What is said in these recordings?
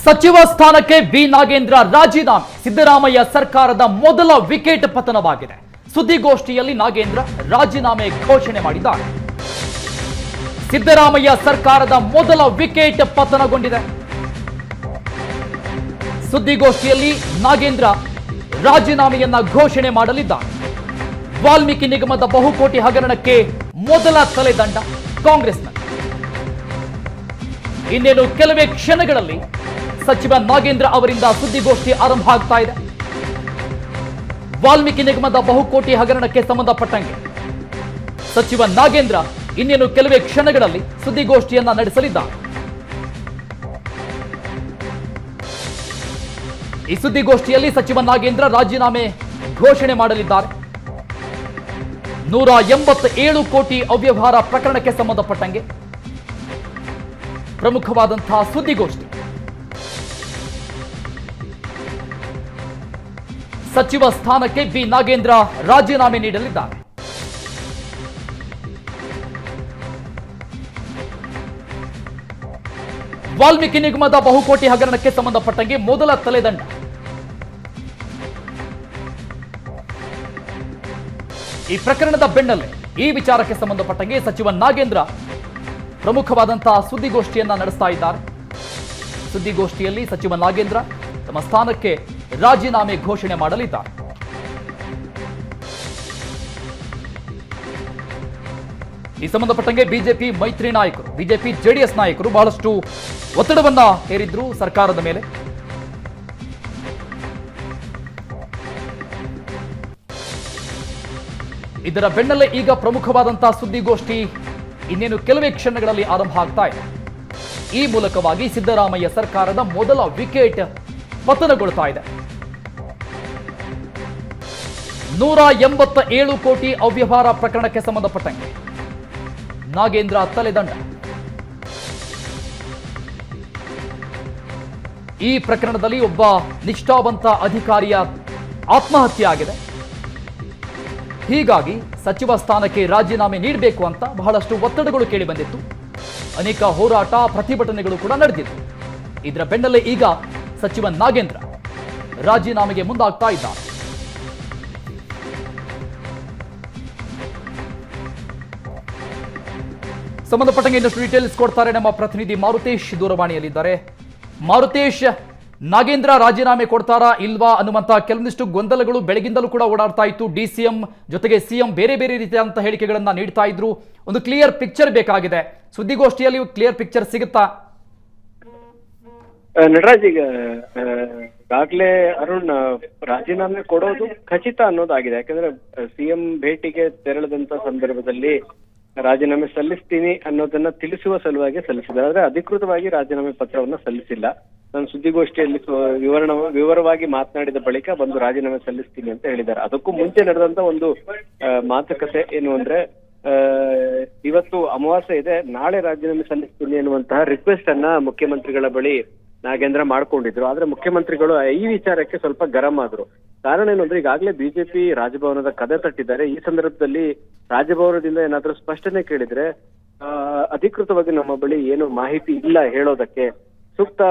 ಸಚಿವ ಸ್ಥಾನಕ್ಕೆ ಬಿ ನಾಗೇಂದ್ರ ರಾಜೀನಾಮೆ. ಸಿದ್ದರಾಮಯ್ಯ ಸರ್ಕಾರದ ಮೊದಲ ವಿಕೆಟ್ ಪತನವಾಗಿದೆ. ಸುದ್ದಿಗೋಷ್ಠಿಯಲ್ಲಿ ನಾಗೇಂದ್ರ ರಾಜೀನಾಮೆ ಘೋಷಣೆ ಮಾಡಿದ್ದಾರೆ. ಸಿದ್ದರಾಮಯ್ಯ ಸರ್ಕಾರದ ಮೊದಲ ವಿಕೆಟ್ ಪತನಗೊಂಡಿದೆ. ಸುದ್ದಿಗೋಷ್ಠಿಯಲ್ಲಿ ನಾಗೇಂದ್ರ ರಾಜೀನಾಮೆಯನ್ನ ಘೋಷಣೆ ಮಾಡಲಿದ್ದಾರೆ. ವಾಲ್ಮೀಕಿ ನಿಗಮದ ಬಹುಕೋಟಿ ಹಗರಣಕ್ಕೆ ಮೊದಲ ತಲೆದಂಡ ಕಾಂಗ್ರೆಸ್ನ. ಇನ್ನೇನು ಕೆಲವೇ ಕ್ಷಣಗಳಲ್ಲಿ ಸಚಿವ ನಾಗೇಂದ್ರ ಅವರಿಂದ ಸುದ್ದಿಗೋಷ್ಠಿ ಆರಂಭ ಆಗ್ತಾ ಇದೆ. ವಾಲ್ಮೀಕಿ ನಿಗಮದ ಬಹುಕೋಟಿ ಹಗರಣಕ್ಕೆ ಸಂಬಂಧಪಟ್ಟಂಗೆ ಸಚಿವ ನಾಗೇಂದ್ರ ಇನ್ನೇನು ಕೆಲವೇ ಕ್ಷಣಗಳಲ್ಲಿ ಸುದ್ದಿಗೋಷ್ಠಿಯನ್ನ ನಡೆಸಲಿದ್ದಾರೆ. ಈ ಸುದ್ದಿಗೋಷ್ಠಿಯಲ್ಲಿ ಸಚಿವ ನಾಗೇಂದ್ರ ರಾಜೀನಾಮೆ ಘೋಷಣೆ ಮಾಡಲಿದ್ದಾರೆ. 187 ಕೋಟಿ ಅವ್ಯವಹಾರ ಪ್ರಕರಣಕ್ಕೆ ಸಂಬಂಧಪಟ್ಟಂಗೆ ಪ್ರಮುಖವಾದಂತಹ ಸುದ್ದಿಗೋಷ್ಠಿ. ಸಚಿವ ಸ್ಥಾನಕ್ಕೆ ಬಿ ನಾಗೇಂದ್ರ ರಾಜೀನಾಮೆ ನೀಡಲಿದ್ದಾರೆ. ವಾಲ್ಮೀಕಿ ನಿಗಮದ ಬಹುಕೋಟಿ ಹಗರಣಕ್ಕೆ ಸಂಬಂಧಪಟ್ಟಂಗೆ ಮೊದಲ ತಲೆದಂಡ. ಈ ಪ್ರಕರಣದ ಬೆನ್ನಲ್ಲೇ ಈ ವಿಚಾರಕ್ಕೆ ಸಂಬಂಧಪಟ್ಟಂಗೆ ಸಚಿವ ನಾಗೇಂದ್ರ ಪ್ರಮುಖವಾದಂತಹ ಸುದ್ದಿಗೋಷ್ಠಿಯನ್ನ ನಡೆಸ್ತಾ ಇದ್ದಾರೆ. ಸುದ್ದಿಗೋಷ್ಠಿಯಲ್ಲಿ ಸಚಿವ ನಾಗೇಂದ್ರ ತಮ್ಮ ಸ್ಥಾನಕ್ಕೆ ರಾಜೀನಾಮೆ ಘೋಷಣೆ ಮಾಡಲಿದ್ದಾರೆ. ಈ ಸಂಬಂಧಪಟ್ಟಂಗೆ ಬಿಜೆಪಿ ಮೈತ್ರಿ ನಾಯಕರು, ಬಿಜೆಪಿ ಜೆಡಿಎಸ್ ನಾಯಕರು ಬಹಳಷ್ಟು ಒತ್ತಡವನ್ನ ಹೇರಿದ್ರು ಸರ್ಕಾರದ ಮೇಲೆ. ಇದರ ಬೆನ್ನಲ್ಲೇ ಈಗ ಪ್ರಮುಖವಾದಂತಹ ಸುದ್ದಿಗೋಷ್ಠಿ ಇನ್ನೇನು ಕೆಲವೇ ಕ್ಷಣಗಳಲ್ಲಿ ಆರಂಭ ಆಗ್ತಾ ಇದೆ. ಈ ಮೂಲಕವಾಗಿ ಸಿದ್ದರಾಮಯ್ಯ ಸರ್ಕಾರದ ಮೊದಲ ವಿಕೆಟ್ ಪತನಗೊಳ್ತಾ ಇದೆ. 187 ಕೋಟಿ ಅವ್ಯವಹಾರ ಪ್ರಕರಣಕ್ಕೆ ಸಂಬಂಧಪಟ್ಟಂತೆ ನಾಗೇಂದ್ರ ತಲೆದಂಡ. ಈ ಪ್ರಕರಣದಲ್ಲಿ ಒಬ್ಬ ನಿಷ್ಠಾವಂತ ಅಧಿಕಾರಿಯ ಆತ್ಮಹತ್ಯೆ ಆಗಿದೆ. ಹೀಗಾಗಿ ಸಚಿವ ಸ್ಥಾನಕ್ಕೆ ರಾಜೀನಾಮೆ ನೀಡಬೇಕು ಅಂತ ಬಹಳಷ್ಟು ಒತ್ತಡಗಳು ಕೇಳಿ ಬಂದಿತ್ತು. ಅನೇಕ ಹೋರಾಟ, ಪ್ರತಿಭಟನೆಗಳು ಕೂಡ ನಡೆದಿತ್ತು. ಇದರ ಬೆನ್ನಲ್ಲೇ ಈಗ ಸಚಿವ ನಾಗೇಂದ್ರ ರಾಜೀನಾಮೆಗೆ ಮುಂದಾಗ್ತಾ ಇದ್ದಾರೆ. ಸಂಬಂಧಪಟ್ಟಂಗೆ ಇನ್ನಷ್ಟು ಡೀಟೇಲ್ಸ್ ಕೊಡ್ತಾರೆ ನಮ್ಮ ಪ್ರತಿನಿಧಿ ಮಾರುತೇಶ್ ದೂರವಾಣಿಯಲ್ಲಿದ್ದಾರೆ. ಮಾರುತೇಶ್, ನಾಗೇಂದ್ರ ರಾಜೀನಾಮೆ ಕೊಡ್ತಾರಾ ಇಲ್ವಾ ಅನ್ನುವಂತ ಕೆಲವೊಂದಿಷ್ಟು ಗೊಂದಲಗಳು ಬೆಳಗಿಂದಲೂ ಕೂಡ ಓಡಾಡ್ತಾ ಇತ್ತು. ಡಿಸಿಎಂ ಜೊತೆಗೆ ಸಿಎಂ ಬೇರೆ ಬೇರೆ ರೀತಿಯಾದಂತಹ ಹೇಳಿಕೆಗಳನ್ನ ನೀಡ್ತಾ ಇದ್ರು. ಒಂದು ಕ್ಲಿಯರ್ ಪಿಕ್ಚರ್ ಬೇಕಾಗಿದೆ. ಸುದ್ದಿಗೋಷ್ಠಿಯಲ್ಲಿ ಕ್ಲಿಯರ್ ಪಿಕ್ಚರ್ ಸಿಗುತ್ತಾ? ನಟರಾಜ್, ಈಗಾಗಲೇ ಅರುಣ್ ರಾಜೀನಾಮೆ ಕೊಡೋದು ಖಚಿತ ಅನ್ನೋದಾಗಿದೆ. ಯಾಕಂದ್ರೆ ಸಿಎಂ ಭೇಟಿಗೆ ತೆರಳದಂತ ಸಂದರ್ಭದಲ್ಲಿ ರಾಜೀನಾಮೆ ಸಲ್ಲಿಸ್ತೀನಿ ಅನ್ನೋದನ್ನ ತಿಳಿಸುವ ಸಲುವಾಗಿ ಸಲ್ಲಿಸಿದ್ದಾರೆ. ಆದ್ರೆ ಅಧಿಕೃತವಾಗಿ ರಾಜೀನಾಮೆ ಪತ್ರವನ್ನ ಸಲ್ಲಿಸಿಲ್ಲ. ನಾನು ಸುದ್ದಿಗೋಷ್ಠಿಯಲ್ಲಿ ವಿವರವಾಗಿ ಮಾತನಾಡಿದ ಬಳಿಕ ಬಂದು ರಾಜೀನಾಮೆ ಸಲ್ಲಿಸ್ತೀನಿ ಅಂತ ಹೇಳಿದ್ದಾರೆ. ಅದಕ್ಕೂ ಮುಂಚೆ ನಡೆದಂತ ಒಂದು ಮಾತುಕತೆ ಏನು ಅಂದ್ರೆ, ಇವತ್ತು ಅಮಾವಾಸ್ಯೆ ಇದೆ, ನಾಳೆ ರಾಜೀನಾಮೆ ಸಲ್ಲಿಸ್ತೀನಿ ಅನ್ನುವಂತಹ ರಿಕ್ವೆಸ್ಟ್ ಅನ್ನ ಮುಖ್ಯಮಂತ್ರಿಗಳ ಬಳಿ ನಾಗೇಂದ್ರ ಮಾಡ್ಕೊಂಡಿದ್ರು. ಆದ್ರೆ ಮುಖ್ಯಮಂತ್ರಿಗಳು ಈ ವಿಚಾರಕ್ಕೆ ಸ್ವಲ್ಪ ಗರಂ ಆದ್ರು. ಕಾರಣ ಏನು ಅಂದ್ರೆ, ಈಗಾಗಲೇ ಬಿಜೆಪಿ ರಾಜಭವನದ ಕದೆ ತಟ್ಟಿದ್ದಾರೆ. ಈ ಸಂದರ್ಭದಲ್ಲಿ ರಾಜಭವನದಿಂದ ಏನಾದ್ರೂ ಸ್ಪಷ್ಟನೆ ಕೇಳಿದ್ರೆ ಅಧಿಕೃತವಾಗಿ ನಮ್ಮ ಬಳಿ ಏನು ಮಾಹಿತಿ ಇಲ್ಲ ಹೇಳೋದಕ್ಕೆ, ಸೂಕ್ತ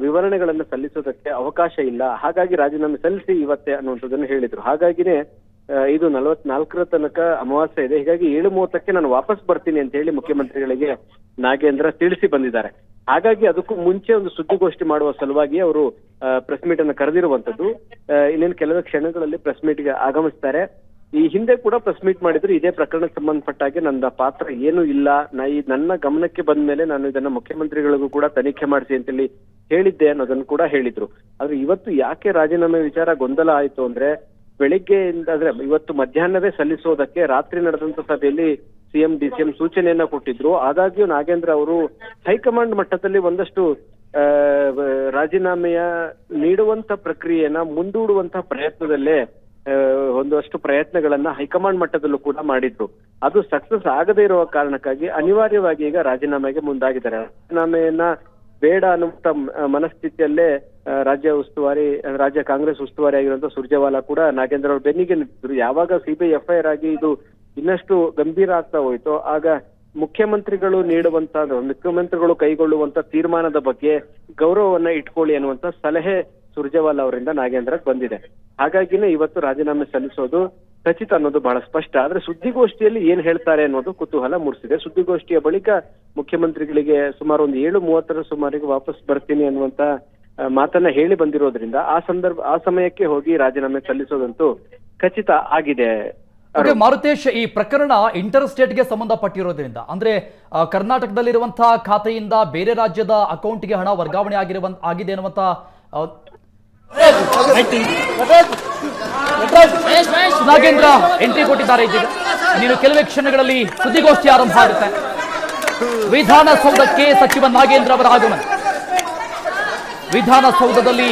ವಿವರಣೆಗಳನ್ನು ಸಲ್ಲಿಸೋದಕ್ಕೆ ಅವಕಾಶ ಇಲ್ಲ. ಹಾಗಾಗಿ ರಾಜೀನಾಮೆ ಸಲ್ಲಿಸಿ ಇವತ್ತೇ ಅನ್ನುವಂಥದ್ದನ್ನು ಹೇಳಿದ್ರು. ಹಾಗಾಗಿನೇ ಇದು 44ರ ತನಕ ಅಮಾವಾಸ್ಯೆ ಇದೆ. ಹೀಗಾಗಿ 7:30ಕ್ಕೆ ನಾನು ವಾಪಸ್ ಬರ್ತೀನಿ ಅಂತ ಹೇಳಿ ಮುಖ್ಯಮಂತ್ರಿಗಳಿಗೆ ನಾಗೇಂದ್ರ ತಿಳಿಸಿ ಬಂದಿದ್ದಾರೆ. ಹಾಗಾಗಿ ಅದಕ್ಕೂ ಮುಂಚೆ ಒಂದು ಸುದ್ದಿಗೋಷ್ಠಿ ಮಾಡುವ ಸಲುವಾಗಿ ಅವರು ಪ್ರೆಸ್ ಮೀಟ್ ಅನ್ನು ಕರೆದಿರುವಂತದ್ದು. ಇನ್ನೇನು ಕೆಲವೇ ಕ್ಷಣಗಳಲ್ಲಿ ಪ್ರೆಸ್ ಮೀಟ್ ಗೆ ಆಗಮಿಸ್ತಾರೆ. ಈ ಹಿಂದೆ ಕೂಡ ಪ್ರೆಸ್ ಮೀಟ್ ಮಾಡಿದ್ರು. ಇದೇ ಪ್ರಕರಣಕ್ಕೆ ಸಂಬಂಧಪಟ್ಟಾಗೆ ನನ್ನ ಪಾತ್ರ ಏನೂ ಇಲ್ಲ, ನನ್ನ ಗಮನಕ್ಕೆ ಬಂದ ಮೇಲೆ ನಾನು ಇದನ್ನ ಮುಖ್ಯಮಂತ್ರಿಗಳಿಗೂ ಕೂಡ ತನಿಖೆ ಮಾಡಿಸಿ ಅಂತೇಳಿ ಹೇಳಿದ್ದೆ ಅನ್ನೋದನ್ನು ಕೂಡ ಹೇಳಿದ್ರು. ಆದ್ರೆ ಇವತ್ತು ಯಾಕೆ ರಾಜೀನಾಮೆ ವಿಚಾರ ಗೊಂದಲ ಆಯ್ತು ಅಂದ್ರೆ, ಬೆಳಿಗ್ಗೆಯಿಂದ ಅಂದ್ರೆ ಇವತ್ತು ಮಧ್ಯಾಹ್ನವೇ ಸಲ್ಲಿಸೋದಕ್ಕೆ ರಾತ್ರಿ ನಡೆದಂತ ಸಭೆಯಲ್ಲಿ ಸಿಎಂ ಡಿಸಿಎಂ ಸೂಚನೆಯನ್ನ ಕೊಟ್ಟಿದ್ರು. ಆದಾಗ್ಯೂ ನಾಗೇಂದ್ರ ಅವರು ಹೈಕಮಾಂಡ್ ಮಟ್ಟದಲ್ಲಿ ಒಂದಷ್ಟು ರಾಜೀನಾಮೆಯ ನೀಡುವಂತ ಪ್ರಕ್ರಿಯೆಯನ್ನ ಮುಂದೂಡುವಂತ ಪ್ರಯತ್ನದಲ್ಲೇ ಒಂದಷ್ಟು ಪ್ರಯತ್ನಗಳನ್ನ ಹೈಕಮಾಂಡ್ ಮಟ್ಟದಲ್ಲೂ ಕೂಡ ಮಾಡಿದ್ರು. ಅದು ಸಕ್ಸಸ್ ಆಗದೇ ಇರುವ ಕಾರಣಕ್ಕಾಗಿ ಅನಿವಾರ್ಯವಾಗಿ ಈಗ ರಾಜೀನಾಮೆಗೆ ಮುಂದಾಗಿದ್ದಾರೆ. ರಾಜೀನಾಮೆಯನ್ನ ಬೇಡ ಅನ್ನುವಂತ ಮನಸ್ಥಿತಿಯಲ್ಲೇ ರಾಜ್ಯ ಕಾಂಗ್ರೆಸ್ ಉಸ್ತುವಾರಿ ಆಗಿರುವಂತ ಸುರ್ಜೇವಾಲಾ ಕೂಡ ನಾಗೇಂದ್ರ ಅವ್ರ ಬೆನ್ನಿಗೆ ನಿಂತಿದ್ರು. ಯಾವಾಗ ಸಿಬಿಐ ಎಫ್ಐಆರ್ ಆಗಿ ಇದು ಇನ್ನಷ್ಟು ಗಂಭೀರ ಆಗ್ತಾ ಹೋಯ್ತೋ ಆಗ ಮುಖ್ಯಮಂತ್ರಿಗಳು ಮುಖ್ಯಮಂತ್ರಿಗಳು ಕೈಗೊಳ್ಳುವಂತ ತೀರ್ಮಾನದ ಬಗ್ಗೆ ಗೌರವವನ್ನ ಇಟ್ಕೊಳ್ಳಿ ಅನ್ನುವಂತ ಸಲಹೆ ಸುರ್ಜೇವಾಲಾ ಅವರಿಂದ ನಾಗೇಂದ್ರಗ್ ಬಂದಿದೆ. ಹಾಗಾಗಿನೇ ಇವತ್ತು ರಾಜೀನಾಮೆ ಸಲ್ಲಿಸೋದು ಖಚಿತ ಅನ್ನೋದು ಬಹಳ ಸ್ಪಷ್ಟ. ಆದ್ರೆ ಸುದ್ದಿಗೋಷ್ಠಿಯಲ್ಲಿ ಏನ್ ಹೇಳ್ತಾರೆ ಅನ್ನೋದು ಕುತೂಹಲ ಮೂಡಿಸಿದೆ. ಸುದ್ದಿಗೋಷ್ಠಿಯ ಬಳಿಕ ಮುಖ್ಯಮಂತ್ರಿಗಳಿಗೆ ಸುಮಾರು ಒಂದು 7:30 ಸುಮಾರಿಗೆ ವಾಪಸ್ ಬರ್ತೀನಿ ಅನ್ನುವಂತ ಮಾತನ್ನ ಹೇಳಿ ಬಂದಿರೋದ್ರಿಂದ ಆ ಸಮಯಕ್ಕೆ ಹೋಗಿ ರಾಜೀನಾಮೆ ಸಲ್ಲಿಸೋದಂತೂ ಖಚಿತ ಆಗಿದೆ. ಮಾರುತೇಶ್, ಈ ಪ್ರಕರಣ ಇಂಟರ್ ಸ್ಟೇಟ್ಗೆ ಸಂಬಂಧಪಟ್ಟಿರೋದ್ರಿಂದ ಅಂದ್ರೆ ಕರ್ನಾಟಕದಲ್ಲಿರುವಂತಹ ಖಾತೆಯಿಂದ ಬೇರೆ ರಾಜ್ಯದ ಅಕೌಂಟ್ಗೆ ಹಣ ವರ್ಗಾವಣೆ ಆಗಿದೆ ಅನ್ನುವಂತ ನಾಗೇಂದ್ರ ಎಂಟ್ರಿ ಕೊಟ್ಟಿದ್ದಾರೆ. ಇದೀಗ ನೀನು ಕೆಲವೇ ಕ್ಷಣಗಳಲ್ಲಿ ಸುದ್ದಿಗೋಷ್ಠಿ ಆರಂಭ ಆಗುತ್ತೆ. ವಿಧಾನಸೌಧಕ್ಕೆ ಸಚಿವ ನಾಗೇಂದ್ರ ಅವರ ಆಗಮನ. ವಿಧಾನಸೌಧದಲ್ಲಿ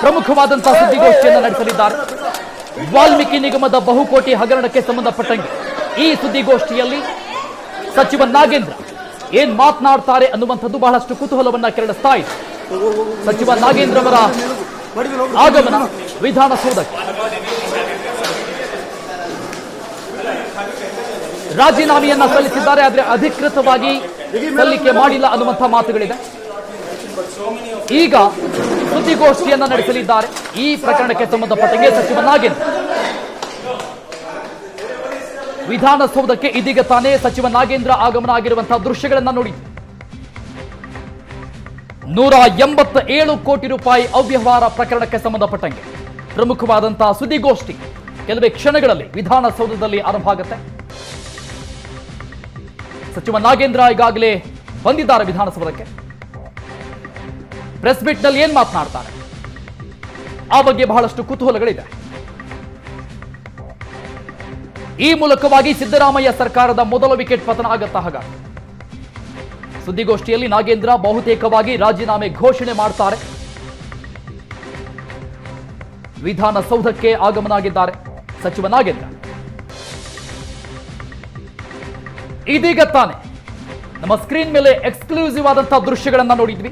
ಪ್ರಮುಖವಾದಂತಹ ಸುದ್ದಿಗೋಷ್ಠಿಯನ್ನು ನಡೆಸಲಿದ್ದಾರೆ. ವಾಲ್ಮೀಕಿ ನಿಗಮದ ಬಹುಕೋಟಿ ಹಗರಣಕ್ಕೆ ಸಂಬಂಧಪಟ್ಟಂತೆ ಈ ಸುದ್ದಿಗೋಷ್ಠಿಯಲ್ಲಿ ಸಚಿವ ನಾಗೇಂದ್ರ ಏನ್ ಮಾತನಾಡ್ತಾರೆ ಅನ್ನುವಂಥದ್ದು ಬಹಳಷ್ಟು ಕುತೂಹಲವನ್ನ ಕೆರಳಿಸ್ತಾ ಇದೆ. ಸಚಿವ ನಾಗೇಂದ್ರ ಅವರ ಆಗಮನ ವಿಧಾನಸೌಧಕ್ಕೆ. ರಾಜೀನಾಮೆಯನ್ನ ಸಲ್ಲಿಸಿದ್ದಾರೆ, ಆದ್ರೆ ಅಧಿಕೃತವಾಗಿ ಸಲ್ಲಿಕೆ ಮಾಡಿಲ್ಲ ಅನ್ನುವಂಥ ಮಾತುಗಳಿದೆ. ಈಗ ಸುದ್ದಿಗೋಷ್ಠಿಯನ್ನ ನಡೆಸಲಿದ್ದಾರೆ. ಈ ಪ್ರಕರಣಕ್ಕೆ ಸಂಬಂಧಪಟ್ಟಂತೆ ಸಚಿವ ನಾಗೇಂದ್ರ ವಿಧಾನಸೌಧಕ್ಕೆ ಇದೀಗ ತಾನೇ ಸಚಿವ ನಾಗೇಂದ್ರ ಆಗಮನ ಆಗಿರುವಂತಹ ದೃಶ್ಯಗಳನ್ನ ನೋಡಿದ್ವಿ. 187 ಕೋಟಿ ರೂಪಾಯಿ ಅವ್ಯವಹಾರ ಪ್ರಕರಣಕ್ಕೆ ಸಂಬಂಧಪಟ್ಟಂತೆ ಪ್ರಮುಖವಾದಂತಹ ಸುದ್ದಿಗೋಷ್ಠಿ ಕೆಲವೇ ಕ್ಷಣಗಳಲ್ಲಿ ವಿಧಾನಸೌಧದಲ್ಲಿ ಆರಂಭ ಆಗುತ್ತೆ. ಸಚಿವ ನಾಗೇಂದ್ರ ಈಗಾಗಲೇ ಬಂದಿದ್ದಾರೆ ವಿಧಾನಸೌಧಕ್ಕೆ. ಪ್ರೆಸ್ ಮೀಟ್ ನಲ್ಲಿ ಏನ್ ಮಾತನಾಡ್ತಾರೆ ಆ ಬಗ್ಗೆ ಬಹಳಷ್ಟು ಕುತೂಹಲಗಳಿದೆ. ಈ ಮೂಲಕವಾಗಿ ಸಿದ್ದರಾಮಯ್ಯ ಸರ್ಕಾರದ ಮೊದಲ ವಿಕೆಟ್ ಪತನ ಆಗತ್ತಾ? ಹಾಗಾಗಿ ಸುದ್ದಿಗೋಷ್ಠಿಯಲ್ಲಿ ನಾಗೇಂದ್ರ ಬಹುತೇಕವಾಗಿ ರಾಜೀನಾಮೆ ಘೋಷಣೆ ಮಾಡ್ತಾರೆ. ವಿಧಾನಸೌಧಕ್ಕೆ ಆಗಮನ ಆಗಿದ್ದಾರೆ ಸಚಿವ ನಾಗೇಂದ್ರ. ಇದೀಗ ತಾನೆ ನಮ್ಮ ಸ್ಕ್ರೀನ್ ಮೇಲೆ ಎಕ್ಸ್ಕ್ಲೂಸಿವ್ ಆದಂತಹ ದೃಶ್ಯಗಳನ್ನ ನೋಡಿದ್ವಿ.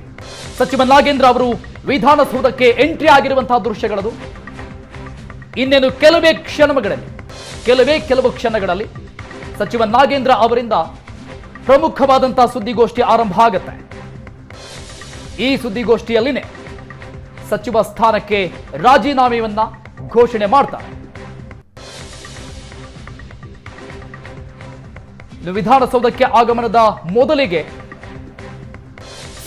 ಸಚಿವ ನಾಗೇಂದ್ರ ಅವರು ವಿಧಾನಸೌಧಕ್ಕೆ ಎಂಟ್ರಿ ಆಗಿರುವಂತಹ ದೃಶ್ಯಗಳದು. ಇನ್ನೇನು ಕೆಲವು ಕ್ಷಣಗಳಲ್ಲಿ ಸಚಿವ ನಾಗೇಂದ್ರ ಅವರಿಂದ ಪ್ರಮುಖವಾದಂತಹ ಸುದ್ದಿಗೋಷ್ಠಿ ಆರಂಭ ಆಗುತ್ತೆ. ಈ ಸುದ್ದಿಗೋಷ್ಠಿಯಲ್ಲಿನೇ ಸಚಿವ ಸ್ಥಾನಕ್ಕೆ ರಾಜೀನಾಮೆಯನ್ನ ಘೋಷಣೆ ಮಾಡ್ತಾರೆ. ವಿಧಾನಸೌಧಕ್ಕೆ ಆಗಮನದ ಮೊದಲಿಗೆ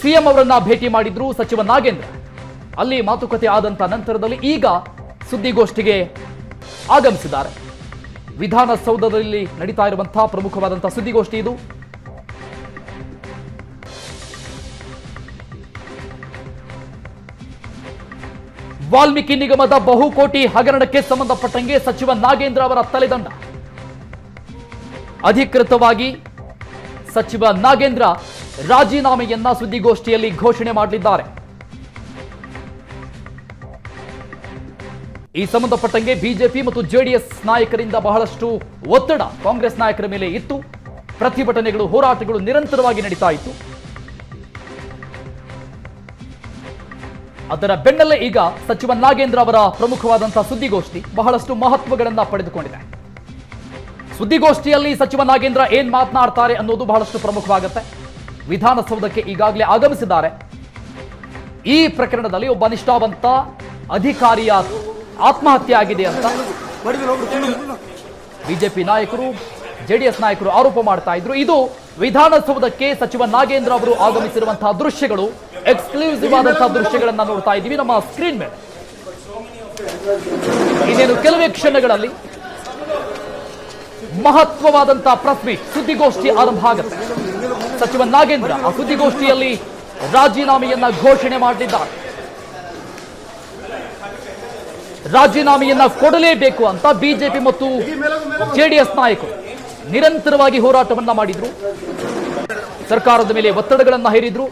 ಸಿಎಂ ಅವರನ್ನ ಭೇಟಿ ಮಾಡಿದ್ರು ಸಚಿವ ನಾಗೇಂದ್ರ. ಅಲ್ಲಿ ಮಾತುಕತೆ ಆದಂತ ನಂತರದಲ್ಲಿ ಈಗ ಸುದ್ದಿಗೋಷ್ಠಿಗೆ ಆಗಮಿಸಿದ್ದಾರೆ. ವಿಧಾನಸೌಧದಲ್ಲಿ ನಡೀತಾ ಇರುವಂತಹ ಪ್ರಮುಖವಾದಂತಹ ಸುದ್ದಿಗೋಷ್ಠಿ ಇದು. ವಾಲ್ಮೀಕಿ ನಿಗಮದ ಬಹುಕೋಟಿ ಹಗರಣಕ್ಕೆ ಸಂಬಂಧಪಟ್ಟಂಗೆ ಸಚಿವ ನಾಗೇಂದ್ರ ಅವರ ತಲೆದಂಡ. ಅಧಿಕೃತವಾಗಿ ಸಚಿವ ನಾಗೇಂದ್ರ ರಾಜೀನಾಮೆಯನ್ನ ಸುದ್ದಿಗೋಷ್ಠಿಯಲ್ಲಿ ಘೋಷಣೆ ಮಾಡಲಿದ್ದಾರೆ. ಈ ಸಂಬಂಧಪಟ್ಟಂಗೆ ಬಿಜೆಪಿ ಮತ್ತು ಜೆಡಿಎಸ್ ನಾಯಕರಿಂದ ಬಹಳಷ್ಟು ಒತ್ತಡ ಕಾಂಗ್ರೆಸ್ ನಾಯಕರ ಮೇಲೆ ಇತ್ತು. ಪ್ರತಿಭಟನೆಗಳು, ಹೋರಾಟಗಳು ನಿರಂತರವಾಗಿ ನಡೀತಾ ಇತ್ತು. ಅದರ ಬೆನ್ನಲ್ಲೇ ಈಗ ಸಚಿವ ನಾಗೇಂದ್ರ ಅವರ ಪ್ರಮುಖವಾದಂತಹ ಸುದ್ದಿಗೋಷ್ಠಿ ಬಹಳಷ್ಟು ಮಹತ್ವಗಳನ್ನ ಪಡೆದುಕೊಂಡಿದೆ. ಸುದ್ದಿಗೋಷ್ಠಿಯಲ್ಲಿ ಸಚಿವ ನಾಗೇಂದ್ರ ಏನ್ ಮಾತನಾಡ್ತಾರೆ ಅನ್ನೋದು ಬಹಳಷ್ಟು ಪ್ರಮುಖವಾಗುತ್ತೆ. ವಿಧಾನಸೌಧಕ್ಕೆ ಈಗಾಗಲೇ ಆಗಮಿಸಿದ್ದಾರೆ. ಈ ಪ್ರಕರಣದಲ್ಲಿ ಒಬ್ಬ ನಿಷ್ಠಾವಂತ ಅಧಿಕಾರಿಯ ಆತ್ಮಹತ್ಯೆ ಆಗಿದೆ ಅಂತ ಬಿಜೆಪಿ ನಾಯಕರು, ಜೆಡಿಎಸ್ ನಾಯಕರು ಆರೋಪ ಮಾಡ್ತಾ ಇದ್ರು. ಇದು ವಿಧಾನಸೌಧಕ್ಕೆ ಸಚಿವ ನಾಗೇಂದ್ರ ಅವರು ಆಗಮಿಸಿರುವಂತಹ ದೃಶ್ಯಗಳು, ಎಕ್ಸ್ಕ್ಲೂಸಿವ್ ಆದಂತಹ ದೃಶ್ಯಗಳನ್ನ ನೋಡ್ತಾ ಇದ್ದೀವಿ ನಮ್ಮ ಸ್ಕ್ರೀನ್ ಮೇಲೆ. ಇನ್ನೇನು ಕೆಲವೇ ಕ್ಷಣಗಳಲ್ಲಿ ಮಹತ್ವವಾದಂತಹ ಪ್ರೆಸ್ ಮೀಟ್, ಸುದ್ದಿಗೋಷ್ಠಿ ಆರಂಭ ಆಗುತ್ತೆ. ಸಚಿವ ನಾಗೇಂದ್ರ ಆ ಸುದ್ದಿಗೋಷ್ಠಿಯಲ್ಲಿ ರಾಜೀನಾಮೆಯನ್ನ ಘೋಷಣೆ ಮಾಡಲಿದ್ದಾರೆ. ರಾಜೀನಾಮೆಯನ್ನ ಕೊಡಲೇಬೇಕು ಅಂತ ಬಿಜೆಪಿ ಮತ್ತು ಜೆಡಿಎಸ್ ನಾಯಕರು ನಿರಂತರವಾಗಿ ಹೋರಾಟವನ್ನ ಮಾಡಿದ್ರು. ಸರ್ಕಾರದ ಮೇಲೆ ಒತ್ತಡಗಳನ್ನ ಹೇರಿದ್ರು.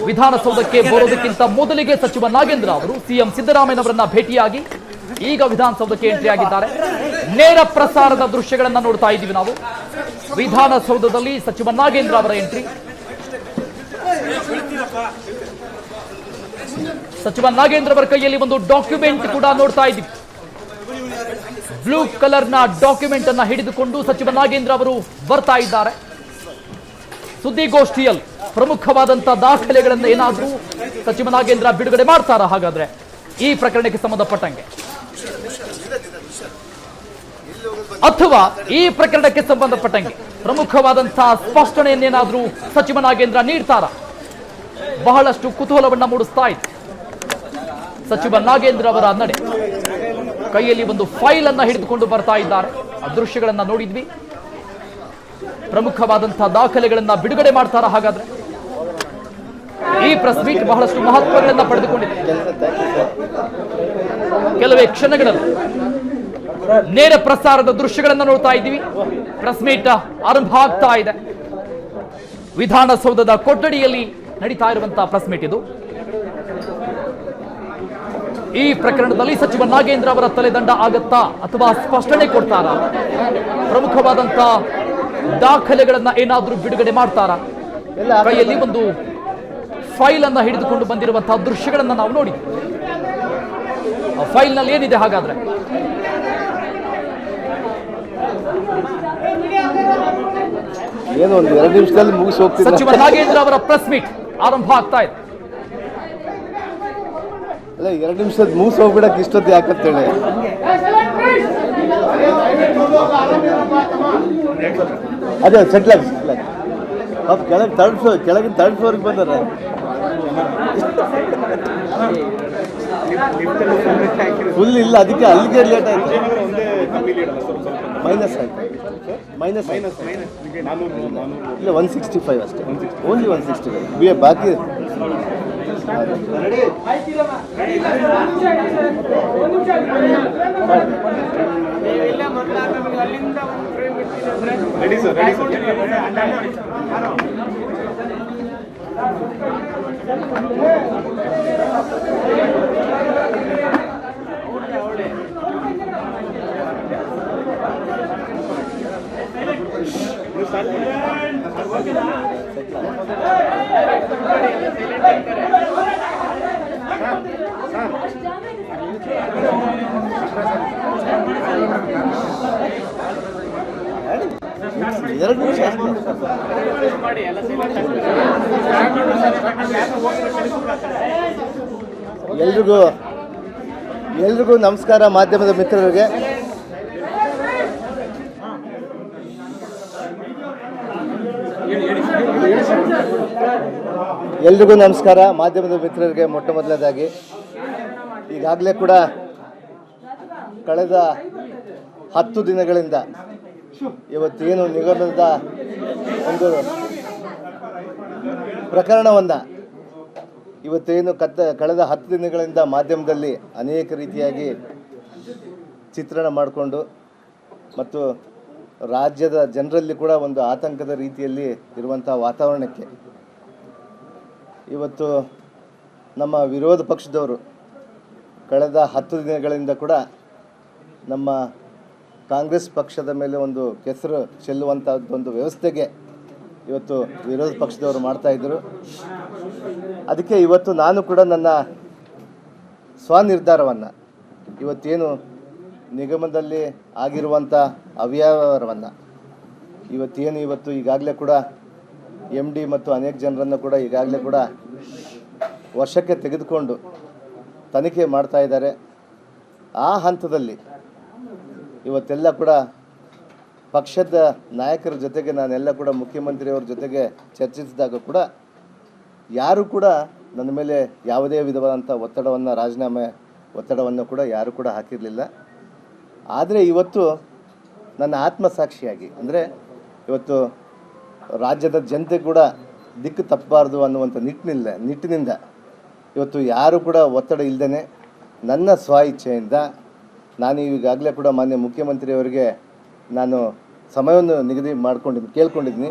ವಿಧಾನಸೌಧಕ್ಕೆ ಬರೋದಕ್ಕಿಂತ ಮೊದಲಿಗೆ ಸಚಿವ ನಾಗೇಂದ್ರ ಅವರು ಸಿಎಂ ಸಿದ್ದರಾಮಯ್ಯನವರನ್ನ ಭೇಟಿಯಾಗಿ ಈಗ ವಿಧಾನಸೌಧಕ್ಕೆ ಎಂಟ್ರಿ ಆಗಿದ್ದಾರೆ. ನೇರ ಪ್ರಸಾರದ ದೃಶ್ಯಗಳನ್ನ ನೋಡ್ತಾ ಇದ್ದೀವಿ ನಾವು. ವಿಧಾನಸೌಧದಲ್ಲಿ ಸಚಿವ ನಾಗೇಂದ್ರ ಅವರ ಎಂಟ್ರಿ. ಸಚಿವ ನಾಗೇಂದ್ರ ಅವರ ಕೈಯಲ್ಲಿ ಒಂದು ಡಾಕ್ಯುಮೆಂಟ್ ಕೂಡ ನೋಡ್ತಾ ಇದ್ದೀವಿ. ಬ್ಲೂ ಕಲರ್ನ ಡಾಕ್ಯುಮೆಂಟ್ ಅನ್ನ ಹಿಡಿದುಕೊಂಡು ಸಚಿವ ನಾಗೇಂದ್ರ ಅವರು ಬರ್ತಾ ಇದ್ದಾರೆ. ಸುದ್ದಿಗೋಷ್ಠಿಯಲ್ಲಿ ಪ್ರಮುಖವಾದಂತಹ ದಾಖಲೆಗಳನ್ನು ಏನಾದರೂ ಸಚಿವ ನಾಗೇಂದ್ರ ಬಿಡುಗಡೆ ಮಾಡ್ತಾರಾ? ಹಾಗಾದ್ರೆ ಈ ಪ್ರಕರಣಕ್ಕೆ ಸಂಬಂಧಪಟ್ಟಂಗೆ ಅಥವಾ ಈ ಪ್ರಕರಣಕ್ಕೆ ಸಂಬಂಧಪಟ್ಟಂಗೆ ಪ್ರಮುಖವಾದಂತಹ ಸ್ಪಷ್ಟನೆಯನ್ನೇನಾದರೂ ಸಚಿವ ನಾಗೇಂದ್ರ ನೀಡ್ತಾರಾ? ಬಹಳಷ್ಟು ಕುತೂಹಲವನ್ನ ಮೂಡಿಸ್ತಾ ಇದೆ ಸಚಿವ ನಾಗೇಂದ್ರ ಅವರ ನಡೆ. ಕೈಯಲ್ಲಿ ಒಂದು ಫೈಲ್ ಅನ್ನ ಹಿಡಿದುಕೊಂಡು ಬರ್ತಾ ಇದ್ದಾರೆ. ಆ ದೃಶ್ಯಗಳನ್ನ ನೋಡಿದ್ವಿ. ಪ್ರಮುಖವಾದಂತಹ ದಾಖಲೆಗಳನ್ನ ಬಿಡುಗಡೆ ಮಾಡ್ತಾರಾ? ಹಾಗಾದ್ರೆ ಈ ಪ್ರೆಸ್ ಮೀಟ್ ಬಹಳಷ್ಟು ಮಹತ್ವಗಳನ್ನ ಪಡೆದುಕೊಂಡಿದೆ. ಕೆಲವೇ ಕ್ಷಣಗಳಲ್ಲಿ ನೇರ ಪ್ರಸಾರದ ದೃಶ್ಯಗಳನ್ನ ನೋಡ್ತಾ ಇದ್ದೀವಿ. ಪ್ರೆಸ್ ಮೀಟ್ ಆರಂಭ ಆಗ್ತಾ ಇದೆ. ವಿಧಾನಸೌಧದ ಕೊಠಡಿಯಲ್ಲಿ ನಡೀತಾ ಇರುವಂತಹ ಪ್ರೆಸ್ ಮೀಟ್ ಇದು. ಈ ಪ್ರಕರಣದಲ್ಲಿ ಸಚಿವ ನಾಗೇಂದ್ರ ಅವರ ತಲೆದಂಡ ಆಗತ್ತಾ ಅಥವಾ ಸ್ಪಷ್ಟನೆ ಕೊಡ್ತಾರಾ? ಪ್ರಮುಖವಾದಂತಹ ದಾಖಲೆಗಳನ್ನ ಏನಾದ್ರೂ ಬಿಡುಗಡೆ ಮಾಡ್ತಾರಾ? ಕೈಯಲ್ಲಿ ಒಂದು ಫೈಲ್ ಅನ್ನ ಹಿಡಿದುಕೊಂಡು ಬಂದಿರುವಂತಹ ದೃಶ್ಯಗಳನ್ನ ನಾವು ನೋಡಿ. ಆ ಫೈಲ್ ನಲ್ಲಿ ಏನಿದೆ ಹಾಗಾದ್ರೆ? ಏನು ಒಂದು 2 ನಿಮಿಷದಲ್ಲಿ ಮುಗಿಸಿ ಹೋಗ್ತೀವಿ. ಸಚಿವ ನಾಗೇಂದ್ರ ಅವರ ಪ್ರೆಸ್ ಮೀಟ್ ಆರಂಭ ಆಗ್ತಾ ಇದೆ. ಅಲ್ಲ 2 ನಿಮಿಷದ ಮುಗಿಸಿ ಹೋಗ್ಬಿಡಕ್ಕೆ ಇಷ್ಟೊತ್ತು ಯಾಕಂತೇಳಿ ಅದೇ ಸೆಟ್ಲ್ ಪಾಪ ಕೆಳಗಿನ ಥರ್ಡ್ ಫ್ಲೋರ್ಗೆ ಬಂದಾರ. ಫುಲ್ ಇಲ್ಲ, ಅದಕ್ಕೆ ಅಲ್ಲಿಗೆ ಲೇಟ್ ಆಯ್ತು. ಮೈನಸ್ ಇಲ್ಲ 165 ಅಷ್ಟೇ, ಓನ್ಲಿ 165 ಬಾಕಿ. ಎಲ್ರಿಗೂ ನಮಸ್ಕಾರ. ಮಾಧ್ಯಮದ ಮಿತ್ರರಿಗೆ ಮೊಟ್ಟ ಮೊದಲನೇದಾಗಿ ಈಗಾಗಲೇ ಕೂಡ ಕಳೆದ 10 ದಿನಗಳಿಂದ ಇವತ್ತೇನು ನಿಗಮದ ಒಂದು ಪ್ರಕರಣವನ್ನು ಇವತ್ತೇನು ಕಳೆದ 10 ದಿನಗಳಿಂದ ಮಾಧ್ಯಮದಲ್ಲಿ ಅನೇಕ ರೀತಿಯಾಗಿ ಚಿತ್ರಣ ಮಾಡಿಕೊಂಡು ಮತ್ತು ರಾಜ್ಯದ ಜನರಲ್ಲಿ ಕೂಡ ಒಂದು ಆತಂಕದ ರೀತಿಯಲ್ಲಿ ಇರುವಂಥ ವಾತಾವರಣಕ್ಕೆ ಇವತ್ತು ನಮ್ಮ ವಿರೋಧ ಪಕ್ಷದವರು ಕಳೆದ 10 ದಿನಗಳಿಂದ ಕೂಡ ನಮ್ಮ ಕಾಂಗ್ರೆಸ್ ಪಕ್ಷದ ಮೇಲೆ ಒಂದು ಕೆಸರು ಚೆಲ್ಲುವಂಥದ್ದೊಂದು ವ್ಯವಸ್ಥೆಗೆ ಇವತ್ತು ವಿರೋಧ ಪಕ್ಷದವರು ಮಾಡ್ತಾಯಿದ್ದರು. ಅದಕ್ಕೆ ಇವತ್ತು ನಾನು ಕೂಡ ನನ್ನ ಸ್ವನಿರ್ಧಾರವನ್ನು ಇವತ್ತೇನು ನಿಗಮದಲ್ಲಿ ಆಗಿರುವಂಥ ಅವ್ಯವಹಾರವನ್ನು ಇವತ್ತು ಈಗಾಗಲೇ ಕೂಡ MD ಮತ್ತು ಅನೇಕ ಜನರನ್ನು ಕೂಡ ಈಗಾಗಲೇ ಕೂಡ ವಶಕ್ಕೆ ತೆಗೆದುಕೊಂಡು ತನಿಖೆ ಮಾಡ್ತಾ ಇದ್ದಾರೆ. ಆ ಹಂತದಲ್ಲಿ ಇವತ್ತೆಲ್ಲ ಕೂಡ ಪಕ್ಷದ ನಾಯಕರ ಜೊತೆಗೆ ನಾನೆಲ್ಲ ಕೂಡ ಮುಖ್ಯಮಂತ್ರಿಯವ್ರ ಜೊತೆಗೆ ಚರ್ಚಿಸಿದಾಗ ಕೂಡ ಯಾರು ಕೂಡ ನನ್ನ ಮೇಲೆ ಯಾವುದೇ ವಿಧವಾದಂಥ ರಾಜೀನಾಮೆ ಒತ್ತಡವನ್ನು ಕೂಡ ಯಾರು ಕೂಡ ಹಾಕಿರಲಿಲ್ಲ. ಆದರೆ ಇವತ್ತು ನನ್ನ ಆತ್ಮಸಾಕ್ಷಿಯಾಗಿ ಅಂದರೆ ಇವತ್ತು ರಾಜ್ಯದ ಜನತೆ ಕೂಡ ದಿಕ್ಕು ತಪ್ಪಬಾರ್ದು ಅನ್ನುವಂಥ ನಿಟ್ಟಿನಿಂದ ಇವತ್ತು ಯಾರು ಕೂಡ ಒತ್ತಡ ಇಲ್ಲದೇ ನನ್ನ ಸ್ವ ಇಚ್ಛೆಯಿಂದ ನಾನು ಈಗಾಗಲೇ ಕೂಡ ಮಾನ್ಯ ಮುಖ್ಯಮಂತ್ರಿಯವರಿಗೆ ನಾನು ಸಮಯವನ್ನು ನಿಗದಿ ಕೇಳ್ಕೊಂಡಿದ್ದೀನಿ.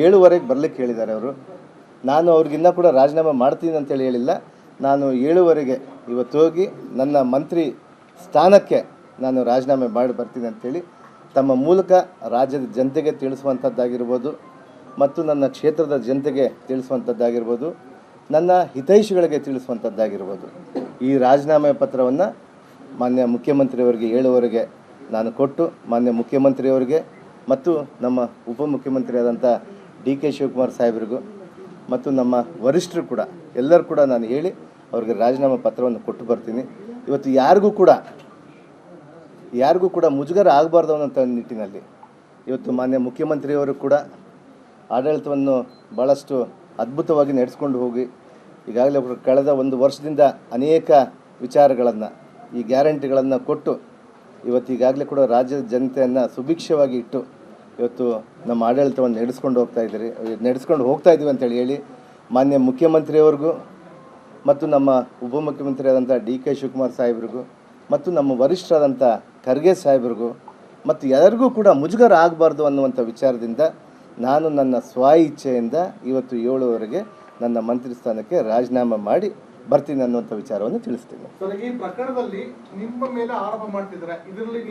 7:15ಕ್ಕೆ ಬರಲಿಕ್ಕೆ ಹೇಳಿದ್ದಾರೆ ಅವರು. ನಾನು ಅವ್ರಿಗಿನ್ನ ಕೂಡ ರಾಜೀನಾಮೆ ಮಾಡ್ತೀನಿ ಅಂತೇಳಿ ಹೇಳಿಲ್ಲ. ನಾನು 7:15ಗೆ ಇವತ್ತು ಹೋಗಿ ನನ್ನ ಮಂತ್ರಿ ಸ್ಥಾನಕ್ಕೆ ನಾನು ರಾಜೀನಾಮೆ ಮಾಡಿ ಬರ್ತೀನಿ ಅಂತೇಳಿ ತಮ್ಮ ಮೂಲಕ ರಾಜ್ಯದ ಜನತೆಗೆ ತಿಳಿಸುವಂಥದ್ದಾಗಿರ್ಬೋದು ಮತ್ತು ನನ್ನ ಕ್ಷೇತ್ರದ ಜನತೆಗೆ ತಿಳಿಸುವಂಥದ್ದಾಗಿರ್ಬೋದು, ನನ್ನ ಹಿತೈಷಿಗಳಿಗೆ ತಿಳಿಸುವಂಥದ್ದಾಗಿರ್ಬೋದು. ಈ ರಾಜೀನಾಮೆ ಪತ್ರವನ್ನು ಮಾನ್ಯ ಮುಖ್ಯಮಂತ್ರಿಯವರಿಗೆ 7:15ಗೆ ನಾನು ಕೊಟ್ಟು ಮಾನ್ಯ ಮುಖ್ಯಮಂತ್ರಿಯವರಿಗೆ ಮತ್ತು ನಮ್ಮ ಉಪಮುಖ್ಯಮಂತ್ರಿಯಾದಂಥ DK ಶಿವಕುಮಾರ್ ಸಾಹೇಬರಿಗೂ ಮತ್ತು ನಮ್ಮ ವರಿಷ್ಠರು ಕೂಡ ಎಲ್ಲರೂ ಕೂಡ ನಾನು ಹೇಳಿ ಅವ್ರಿಗೆ ರಾಜೀನಾಮೆ ಪತ್ರವನ್ನು ಕೊಟ್ಟು ಬರ್ತೀನಿ. ಇವತ್ತು ಯಾರಿಗೂ ಕೂಡ ಮುಜುಗರ ಆಗಬಾರ್ದು ಅನ್ನೋಂಥ ನಿಟ್ಟಿನಲ್ಲಿ ಇವತ್ತು ಮಾನ್ಯ ಮುಖ್ಯಮಂತ್ರಿಯವರು ಕೂಡ ಆಡಳಿತವನ್ನು ಭಾಳಷ್ಟು ಅದ್ಭುತವಾಗಿ ನಡೆಸ್ಕೊಂಡು ಹೋಗಿ ಈಗಾಗಲೇ ಕಳೆದ 1 ವರ್ಷದಿಂದ ಅನೇಕ ವಿಚಾರಗಳನ್ನು ಈ ಗ್ಯಾರಂಟಿಗಳನ್ನು ಕೊಟ್ಟು ಇವತ್ತು ಈಗಾಗಲೇ ಕೂಡ ರಾಜ್ಯದ ಜನತೆಯನ್ನು ಸುಭಿಕ್ಷವಾಗಿ ಇಟ್ಟು ಇವತ್ತು ನಮ್ಮ ಆಡಳಿತವನ್ನು ನಡೆಸ್ಕೊಂಡು ಹೋಗ್ತಾ ಇದ್ದೀವಿ ಅಂತೇಳಿ ಹೇಳಿ ಮಾನ್ಯ ಮುಖ್ಯಮಂತ್ರಿಯವ್ರಿಗೂ ಮತ್ತು ನಮ್ಮ ಉಪಮುಖ್ಯಮಂತ್ರಿಯಾದಂಥ DK ಶಿವಕುಮಾರ್ ಸಾಹೇಬ್ರಿಗೂ ಮತ್ತು ನಮ್ಮ ವರಿಷ್ಠರಾದಂಥ ಖರ್ಗೆ ಸಾಹೇಬ್ರಿಗೂ ಮತ್ತು ಎಲ್ಲರಿಗೂ ಕೂಡ ಮುಜುಗರ ಆಗಬಾರ್ದು ಅನ್ನುವಂಥ ವಿಚಾರದಿಂದ ನಾನು ನನ್ನ ಸ್ವ ಇಚ್ಛೆಯಿಂದ ಇವತ್ತು 7ವರೆಗೆ ನನ್ನ ಮಂತ್ರಿ ಸ್ಥಾನಕ್ಕೆ ರಾಜೀನಾಮೆ ಮಾಡಿ ಬರ್ತೀನಿ ಅನ್ನುವಂಥ ವಿಚಾರವನ್ನು ತಿಳಿಸ್ತೀನಿ. ಈ ಪ್ರಕರಣದಲ್ಲಿ ನಿಮ್ಮ ಮೇಲೆ ಆರೋಪ ಮಾಡ್ತಿದ್ದಾರೆ, ಇದರಲ್ಲಿ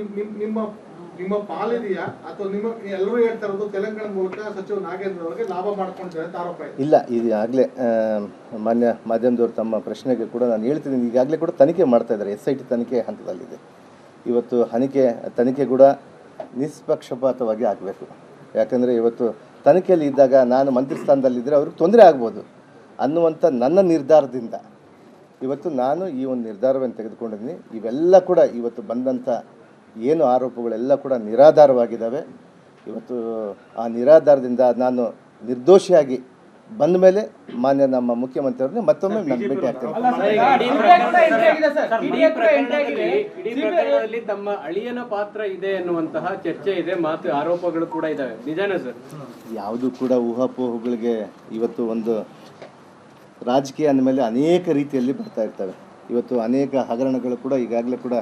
ನಿಮ್ಮ ಪಾಲಿದೆಯಾ ಅಥವಾ ನಿಮ್ಮ ಎಲ್ಲರೂ ಹೇಳ್ತಾ ಇರೋದು ತೆಲಂಗಾಣ ಮೂಲಕ ಸಚಿವ ನಾಗೇಂದ್ರ ಅವರಿಗೆ ಲಾಭ ಮಾಡ್ಕೊಂಡಿದ್ದಾರೆ ಅಂತ ಆರೋಪ ಇದೆ? ಇಲ್ಲ, ಇದು ಆಗಲೇ ಮಾನ್ಯ ಮಾಧ್ಯಮದವರು ತಮ್ಮ ಪ್ರಶ್ನೆಗೆ ಕೂಡ ನಾನು ಹೇಳ್ತಿದ್ದೀನಿ. ಈಗಾಗಲೇ ಕೂಡ ತನಿಖೆ ಮಾಡ್ತಾ ಇದ್ದಾರೆ, SIT ತನಿಖೆ ಹಂತದಲ್ಲಿದೆ. ಇವತ್ತು ತನಿಖೆ ಕೂಡ ನಿಷ್ಪಕ್ಷಪಾತವಾಗಿ ಆಗಬೇಕು. ಯಾಕಂದರೆ ಇವತ್ತು ತನಿಖೆಯಲ್ಲಿ ಇದ್ದಾಗ ನಾನು ಮಂತ್ರಿ ಸ್ಥಾನದಲ್ಲಿದ್ದರೆ ಅವ್ರಿಗೆ ತೊಂದರೆ ಆಗ್ಬೋದು ಅನ್ನುವಂಥ ನನ್ನ ನಿರ್ಧಾರದಿಂದ ಇವತ್ತು ನಾನು ಈ ಒಂದು ನಿರ್ಧಾರವನ್ನು ತೆಗೆದುಕೊಂಡಿದ್ದೀನಿ. ಇವೆಲ್ಲ ಕೂಡ ಇವತ್ತು ಬಂದಂಥ ಏನು ಆರೋಪಗಳೆಲ್ಲ ಕೂಡ ನಿರಾಧಾರವಾಗಿದ್ದಾವೆ. ಇವತ್ತು ಆ ನಿರಾಧಾರದಿಂದ ನಾನು ನಿರ್ದೋಷಿಯಾಗಿ ಬಂದ ಮೇಲೆ ಮಾನ್ಯ ನಮ್ಮ ಮುಖ್ಯಮಂತ್ರಿಯವ್ರನ್ನ ಮತ್ತೊಮ್ಮೆ ನಾನು ಭೇಟಿ ಆಗ್ತೇನೆ. ತಮ್ಮ ಅಳಿಯನ ಪಾತ್ರ ಇದೆ ಎನ್ನುವಂತಹ ಚರ್ಚೆ ಇದೆ, ಮಾತು ಆರೋಪಗಳು ಕೂಡ ಇದಾವೆ, ನಿಜಾನ ಸರ್? ಯಾವುದು ಕೂಡ ಊಹಾಪೋಹಗಳಿಗೆ ಇವತ್ತು ಒಂದು ರಾಜಕೀಯ ಅಂದಮೇಲೆ ಅನೇಕ ರೀತಿಯಲ್ಲಿ ಬರ್ತಾ ಇರ್ತವೆ. ಇವತ್ತು ಅನೇಕ ಹಗರಣಗಳು ಕೂಡ ಈಗಾಗಲೇ ಕೂಡ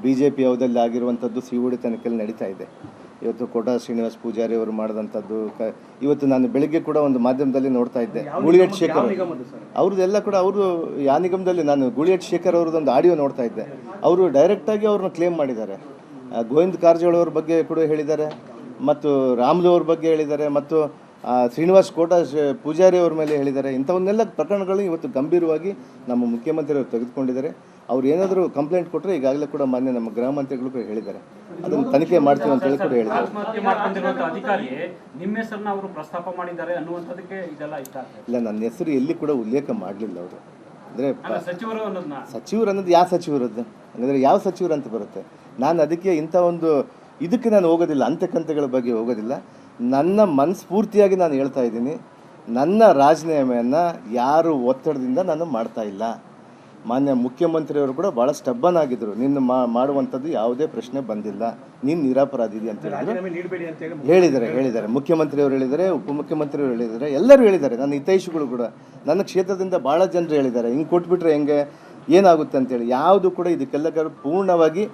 BJP ಅವಧಲ್ಲಿ ಆಗಿರುವಂಥದ್ದು COD ತನಿಖೆಯಲ್ಲಿ ನಡೀತಾ ಇದೆ. ಇವತ್ತು ಕೋಟಾ ಶ್ರೀನಿವಾಸ್ ಪೂಜಾರಿ ಅವರು ಮಾಡಿದಂಥದ್ದು ಇವತ್ತು ನಾನು ಬೆಳಿಗ್ಗೆ ಕೂಡ ಒಂದು ಮಾಧ್ಯಮದಲ್ಲಿ ನೋಡ್ತಾ ಇದ್ದೆ. ಗೂಳಿಹಟ್ಟಿ ಶೇಖರ್ ಅವ್ರದ್ದೆಲ್ಲ ಕೂಡ ಅವರು ಯಾವ ನಿಗಮದಲ್ಲಿ ನಾನು ಗೂಳಿಹಟ್ಟಿ ಶೇಖರ್ ಅವ್ರದ್ದೊಂದು ಆಡಿಯೋ ನೋಡ್ತಾ ಇದ್ದೆ. ಅವರು ಡೈರೆಕ್ಟಾಗಿ ಅವ್ರನ್ನ ಕ್ಲೇಮ್ ಮಾಡಿದ್ದಾರೆ. ಗೋವಿಂದ ಕಾರಜೋಳ ಅವ್ರ ಬಗ್ಗೆ ಕೂಡ ಹೇಳಿದ್ದಾರೆ ಮತ್ತು ರಾಮ್ಲು ಅವ್ರ ಬಗ್ಗೆ ಹೇಳಿದ್ದಾರೆ ಮತ್ತು ಶ್ರೀನಿವಾಸ್ ಕೋಟಾ ಪೂಜಾರಿ ಅವ್ರ ಮೇಲೆ ಹೇಳಿದ್ದಾರೆ. ಇಂಥವನ್ನೆಲ್ಲ ಪ್ರಕರಣಗಳು ಇವತ್ತು ಗಂಭೀರವಾಗಿ ನಮ್ಮ ಮುಖ್ಯಮಂತ್ರಿಯವರು ತೆಗೆದುಕೊಂಡಿದ್ದಾರೆ. ಅವ್ರು ಏನಾದರೂ ಕಂಪ್ಲೇಂಟ್ ಕೊಟ್ಟರೆ ಈಗಾಗಲೇ ಕೂಡ ಮಾನ್ಯ ನಮ್ಮ ಗೃಹ ಮಂತ್ರಿಗಳು ಕೂಡ ಹೇಳಿದ್ದಾರೆ, ಅದನ್ನು ತನಿಖೆ ಮಾಡ್ತೀವಿ ಅಂತ ಹೇಳಿ ಕೂಡ ಹೇಳಿದ್ದಾರೆ. ಇಲ್ಲ, ನನ್ನ ಹೆಸರು ಎಲ್ಲಿ ಕೂಡ ಉಲ್ಲೇಖ ಮಾಡಲಿಲ್ಲ ಅವರು. ಅಂದರೆ ಸಚಿವರು ಅನ್ನೋದು ಯಾವ ಸಚಿವರದ್ದು ಅಂದರೆ ಯಾವ ಸಚಿವರು ಅಂತ ಬರುತ್ತೆ. ನಾನು ಅದಕ್ಕೆ ಇಂಥ ಒಂದು ಇದಕ್ಕೆ ನಾನು ಹೋಗೋದಿಲ್ಲ, ಅಂತ್ಯಕಂತೆಗಳ ಬಗ್ಗೆ ಹೋಗೋದಿಲ್ಲ. ನನ್ನ ಮನಸ್ಫೂರ್ತಿಯಾಗಿ ನಾನು ಹೇಳ್ತಾ ಇದ್ದೀನಿ, ನನ್ನ ರಾಜೀನಾಮೆಯನ್ನು ಯಾರು ಒತ್ತಡದಿಂದ ನಾನು ಮಾಡ್ತಾ ಇಲ್ಲ. ಮಾನ್ಯ ಮುಖ್ಯಮಂತ್ರಿಯವರು ಕೂಡ ಭಾಳ ಸ್ಟಬ್ಬನ್ ಆಗಿದ್ದರು. ನಿನ್ನ ಮಾಡುವಂಥದ್ದು ಯಾವುದೇ ಪ್ರಶ್ನೆ ಬಂದಿಲ್ಲ, ನೀನು ನಿರಪರಾಧಿ ಅಂತ ಹೇಳಿದ್ದಾರೆ. ಮುಖ್ಯಮಂತ್ರಿಯವರು ಹೇಳಿದ್ದಾರೆ, ಉಪಮುಖ್ಯಮಂತ್ರಿಯವರು ಹೇಳಿದ್ದಾರೆ, ಎಲ್ಲರೂ ಹೇಳಿದ್ದಾರೆ. ನನ್ನ ಹಿತೈಷಿಗಳು ಕೂಡ ನನ್ನ ಕ್ಷೇತ್ರದಿಂದ ಭಾಳ ಜನರು ಹೇಳಿದ್ದಾರೆ, ಹಿಂಗೆ ಕೊಟ್ಬಿಟ್ರೆ ಹೆಂಗೆ ಏನಾಗುತ್ತೆ ಅಂತೇಳಿ. ಯಾವುದು ಕೂಡ ಇದಕ್ಕೆಲ್ಲ ಪೂರ್ಣವಾಗಿ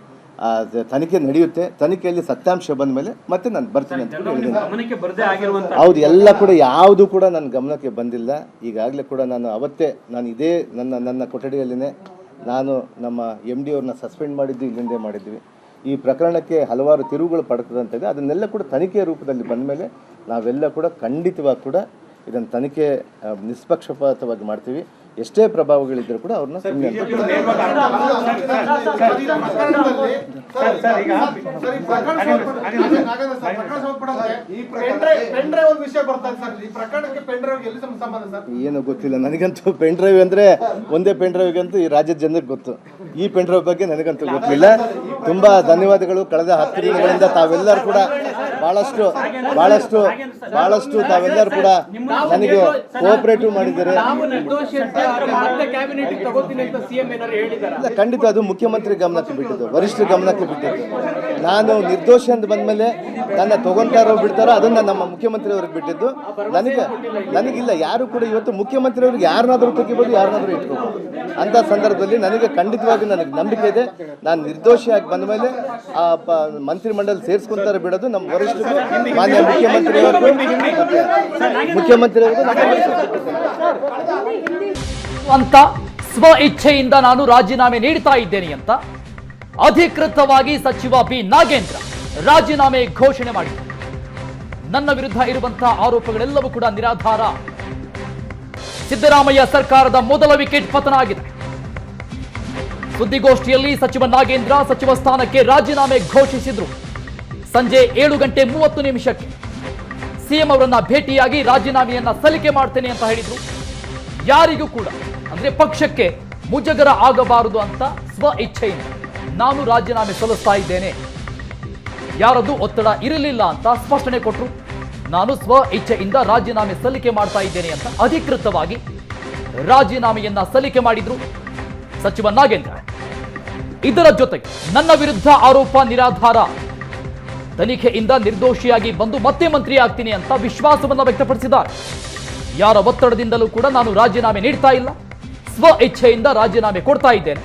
ತನಿಖೆ ನಡೆಯುತ್ತೆ. ತನಿಖೆಯಲ್ಲಿ ಸತ್ಯಾಂಶ ಬಂದ ಮೇಲೆ ಮತ್ತೆ ನಾನು ಬರ್ತೀನಿ ಅಂತ ಹೇಳಿದ್ದೀನಿ. ಹೌದು, ಎಲ್ಲ ಕೂಡ ಯಾವುದು ಕೂಡ ನನ್ನ ಗಮನಕ್ಕೆ ಬಂದಿಲ್ಲ. ಈಗಾಗಲೇ ಕೂಡ ನಾನು ಇದೇ ನನ್ನ ಕೊಠಡಿಯಲ್ಲಿನೇ ನಾನು ನಮ್ಮ MD ಅವ್ರನ್ನ ಸಸ್ಪೆಂಡ್ ಮಾಡಿದ್ದು ಇಲ್ಲಿಂದೇ ಮಾಡಿದ್ವಿ. ಈ ಪ್ರಕರಣಕ್ಕೆ ಹಲವಾರು ತಿರುವುಗಳು ಪಡ್ಕದಂತಿದೆ. ಅದನ್ನೆಲ್ಲ ಕೂಡ ತನಿಖೆಯ ರೂಪದಲ್ಲಿ ಬಂದ ಮೇಲೆ ನಾವೆಲ್ಲ ಕೂಡ ಖಂಡಿತವಾಗಿ ಕೂಡ ಇದನ್ನು ತನಿಖೆ ನಿಷ್ಪಕ್ಷಪಾತವಾಗಿ ಮಾಡ್ತೀವಿ. ಎಷ್ಟೇ ಪ್ರಭಾವಗಳಿದ್ದರೂ ಕೂಡ ಅವ್ರನ್ನ ಏನು ಗೊತ್ತಿಲ್ಲ ನನಗಂತೂ. ಪೆನ್ ಡ್ರೈವ್ ಅಂದರೆ ಒಂದೇ ಪೆನ್ ಡ್ರೈವ್ಗಂತೂ ಈ ರಾಜ್ಯದ ಜನರಿಗೆ ಗೊತ್ತು. ಈ ಪೆನ್ ಡ್ರೈವ್ ಬಗ್ಗೆ ನನಗಂತೂ ಗೊತ್ತಿಲ್ಲ. ತುಂಬ ಧನ್ಯವಾದಗಳು. ಕಳೆದ 10 ದಿನಗಳಿಂದ ತಾವೆಲ್ಲರೂ ಕೂಡ ಬಹಳಷ್ಟು ತಾವೆಲ್ಲರೂ ಕೂಡ ನನಗೆ ಕೋಆಪರೇಟಿವ್ ಮಾಡಿದ್ದಾರೆ. ಇಲ್ಲ, ಖಂಡಿತ ಅದು ಮುಖ್ಯಮಂತ್ರಿ ಗಮನಕ್ಕೆ ಬಿಟ್ಟಿದ್ದು, ವರಿಷ್ಠರ ಗಮನಕ್ಕೆ ಬಿಟ್ಟಿದ್ದು. ನಾನು ನಿರ್ದೋಷಿ ಅಂತ ಬಂದಮೇಲೆ ನನ್ನ ತಗೊಂತಾರೋ ಬಿಡ್ತಾರೋ ಅದನ್ನು ನಮ್ಮ ಮುಖ್ಯಮಂತ್ರಿಯವ್ರಿಗೆ ಬಿಟ್ಟಿದ್ದು. ನನಗಿಲ್ಲ, ಯಾರು ಕೂಡ ಇವತ್ತು ಮುಖ್ಯಮಂತ್ರಿಯವ್ರಿಗೆ ಯಾರನ್ನಾದರೂ ತೆಗಿಬೋದು, ಯಾರನ್ನಾದರೂ ಇಟ್ಕೋಬೋದು. ಅಂಥ ಸಂದರ್ಭದಲ್ಲಿ ನನಗೆ ಖಂಡಿತವಾಗಿ ನನಗೆ ನಂಬಿಕೆ ಇದೆ. ನಾನು ನಿರ್ದೋಷಿಯಾಗಿ ಬಂದ ಮೇಲೆ ಆ ಮಂತ್ರಿಮಂಡಲ ಸೇರಿಸ್ಕೊಂತಾರೆ ಬಿಡೋದು ನಮ್ಮ ವರಿಷ್ಠರು, ಮಾನ್ಯ ಮುಖ್ಯಮಂತ್ರಿಯವ್ರಿಗೂ ಅಂತ ಸ್ವ ಇಚ್ಛೆಯಿಂದ ನಾನು ರಾಜೀನಾಮೆ ನೀಡ್ತಾ ಇದ್ದೇನೆ ಅಂತ ಅಧಿಕೃತವಾಗಿ ಸಚಿವ ಬಿ ನಾಗೇಂದ್ರ ರಾಜೀನಾಮೆ ಘೋಷಣೆ ಮಾಡಿದ್ದಾರೆ. ನನ್ನ ವಿರುದ್ಧ ಇರುವಂತಹ ಆರೋಪಗಳೆಲ್ಲವೂ ಕೂಡ ನಿರಾಧಾರ. ಸಿದ್ದರಾಮಯ್ಯ ಸರ್ಕಾರದ ಮೊದಲ ವಿಕೆಟ್ ಪತನ ಆಗಿದೆ. ಸುದ್ದಿಗೋಷ್ಠಿಯಲ್ಲಿ ಸಚಿವ ನಾಗೇಂದ್ರ ಸಚಿವ ಸ್ಥಾನಕ್ಕೆ ರಾಜೀನಾಮೆ ಘೋಷಿಸಿದ್ರು. ಸಂಜೆ 7:30 ಸಿಎಂ ಅವರನ್ನ ಭೇಟಿಯಾಗಿ ರಾಜೀನಾಮೆಯನ್ನ ಸಲ್ಲಿಕೆ ಮಾಡ್ತೇನೆ ಅಂತ ಹೇಳಿದ್ರು. ಯಾರಿಗೂ ಕೂಡ ಅಂದ್ರೆ ಪಕ್ಷಕ್ಕೆ ಮುಜುಗರ ಆಗಬಾರದು ಅಂತ ಸ್ವ ಇಚ್ಛೆಯಿಂದ ನಾನು ರಾಜೀನಾಮೆ ಸಲ್ಲಿಸ್ತಾ ಇದ್ದೇನೆ, ಯಾರದ್ದು ಒತ್ತಡ ಇರಲಿಲ್ಲ ಅಂತ ಸ್ಪಷ್ಟನೆ ಕೊಟ್ಟರು. ನಾನು ಸ್ವ ಇಚ್ಛೆಯಿಂದ ರಾಜೀನಾಮೆ ಸಲ್ಲಿಕೆ ಮಾಡ್ತಾ ಇದ್ದೇನೆ ಅಂತ ಅಧಿಕೃತವಾಗಿ ರಾಜೀನಾಮೆಯನ್ನ ಸಲ್ಲಿಕೆ ಮಾಡಿದ್ರು ಸಚಿವ ನಾಗೇಂದ್ರ. ಇದರ ಜೊತೆಗೆ ನನ್ನ ವಿರುದ್ಧ ಆರೋಪ ನಿರಾಧಾರ, ತನಿಖೆಯಿಂದ ನಿರ್ದೋಷಿಯಾಗಿ ಬಂದು ಮತ್ತೆ ಮಂತ್ರಿ ಆಗ್ತೀನಿ ಅಂತ ವಿಶ್ವಾಸವನ್ನ ವ್ಯಕ್ತಪಡಿಸಿದ್ದಾರೆ. ಯಾರ ಒತ್ತಡದಿಂದಲೂ ಕೂಡ ನಾನು ರಾಜೀನಾಮೆ ನೀಡ್ತಾ ಇಲ್ಲ, ಸ್ವ ಇಚ್ಛೆಯಿಂದ ರಾಜೀನಾಮೆ ಕೊಡ್ತಾ ಇದ್ದೇನೆ.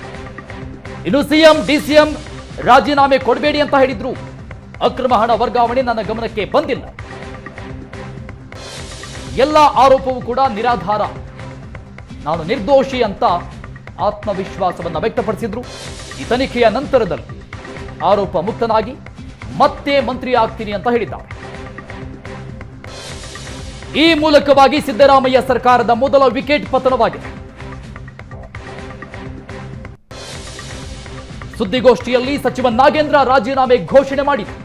ಇನ್ನು ಸಿಎಂ ಡಿಸಿಎಂ ರಾಜೀನಾಮೆ ಕೊಡಬೇಡಿ ಅಂತ ಹೇಳಿದ್ರು. ಅಕ್ರಮ ಹಣ ವರ್ಗಾವಣೆ ನನ್ನ ಗಮನಕ್ಕೆ ಬಂದಿಲ್ಲ, ಎಲ್ಲ ಆರೋಪವೂ ಕೂಡ ನಿರಾಧಾರ, ನಾನು ನಿರ್ದೋಷಿ ಅಂತ ಆತ್ಮವಿಶ್ವಾಸವನ್ನ ವ್ಯಕ್ತಪಡಿಸಿದ್ರು. ಈ ತನಿಖೆಯ ನಂತರದಲ್ಲಿ ಆರೋಪ ಮುಕ್ತನಾಗಿ ಮತ್ತೆ ಮಂತ್ರಿ ಆಗ್ತೀನಿ ಅಂತ ಹೇಳಿದ್ದಾರೆ. ಈ ಮೂಲಕವಾಗಿ ಸಿದ್ದರಾಮಯ್ಯ ಸರ್ಕಾರದ ಮೊದಲ ವಿಕೆಟ್ ಪತನವಾಗಿದೆ. ಸುದ್ದಿಗೋಷ್ಠಿಯಲ್ಲಿ ಸಚಿವ ನಾಗೇಂದ್ರ ರಾಜೀನಾಮೆ ಘೋಷಣೆ ಮಾಡಿದರು.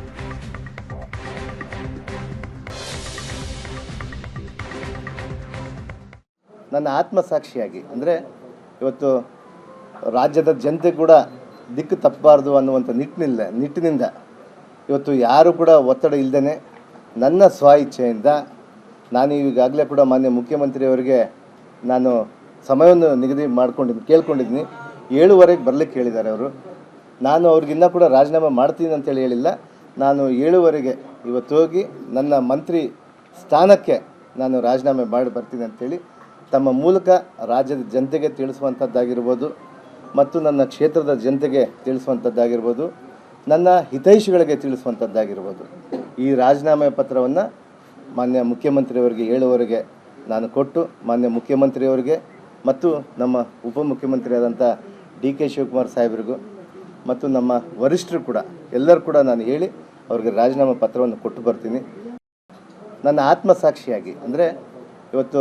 ನನ್ನ ಆತ್ಮಸಾಕ್ಷಿಯಾಗಿ ಅಂದರೆ ಇವತ್ತು ರಾಜ್ಯದ ಜನತೆ ಕೂಡ ದಿಕ್ಕು ತಪ್ಪಬಾರ್ದು ಅನ್ನುವಂಥ ನಿಟ್ಟಿನಿಂದ ಇವತ್ತು ಯಾರು ಕೂಡ ಒತ್ತಡ ಇಲ್ಲದೇ ನನ್ನ ಸ್ವ ಇಚ್ಛೆಯಿಂದ ನಾನು ಈಗಾಗಲೇ ಕೂಡ ಮಾನ್ಯ ಮುಖ್ಯಮಂತ್ರಿಯವರಿಗೆ ನಾನು ಸಮಯವನ್ನು ನಿಗದಿ ಕೇಳ್ಕೊಂಡಿದ್ದೀನಿ. 7:30 ಬರಲಿಕ್ಕೆ ಹೇಳಿದ್ದಾರೆ ಅವರು. ನಾನು ಅವ್ರಿಗಿನ್ನ ಕೂಡ ರಾಜೀನಾಮೆ ಮಾಡ್ತೀನಿ ಅಂತೇಳಿ ಹೇಳಿಲ್ಲ. ನಾನು 7:30 ಇವತ್ತು ಹೋಗಿ ನನ್ನ ಮಂತ್ರಿ ಸ್ಥಾನಕ್ಕೆ ನಾನು ರಾಜೀನಾಮೆ ಮಾಡಿ ಬರ್ತೀನಿ ಅಂತೇಳಿ ತಮ್ಮ ಮೂಲಕ ರಾಜ್ಯದ ಜನತೆಗೆ ತಿಳಿಸುವಂಥದ್ದಾಗಿರ್ಬೋದು ಮತ್ತು ನನ್ನ ಕ್ಷೇತ್ರದ ಜನತೆಗೆ ತಿಳಿಸುವಂಥದ್ದಾಗಿರ್ಬೋದು, ನನ್ನ ಹಿತೈಷಿಗಳಿಗೆ ತಿಳಿಸುವಂಥದ್ದಾಗಿರ್ಬೋದು. ಈ ರಾಜೀನಾಮೆ ಪತ್ರವನ್ನು ಮಾನ್ಯ ಮುಖ್ಯಮಂತ್ರಿಯವರಿಗೆ 7:30 ನಾನು ಕೊಟ್ಟು ಮಾನ್ಯ ಮುಖ್ಯಮಂತ್ರಿಯವರಿಗೆ ಮತ್ತು ನಮ್ಮ ಉಪಮುಖ್ಯಮಂತ್ರಿಯಾದಂಥ DK ಶಿವಕುಮಾರ್ ಸಾಹೇಬರಿಗೂ ಮತ್ತು ನಮ್ಮ ವರಿಷ್ಠರು ಕೂಡ ಎಲ್ಲರೂ ಕೂಡ ನಾನು ಹೇಳಿ ಅವ್ರಿಗೆ ರಾಜೀನಾಮೆ ಪತ್ರವನ್ನು ಕೊಟ್ಟು ಬರ್ತೀನಿ. ನನ್ನ ಆತ್ಮಸಾಕ್ಷಿಯಾಗಿ ಅಂದರೆ ಇವತ್ತು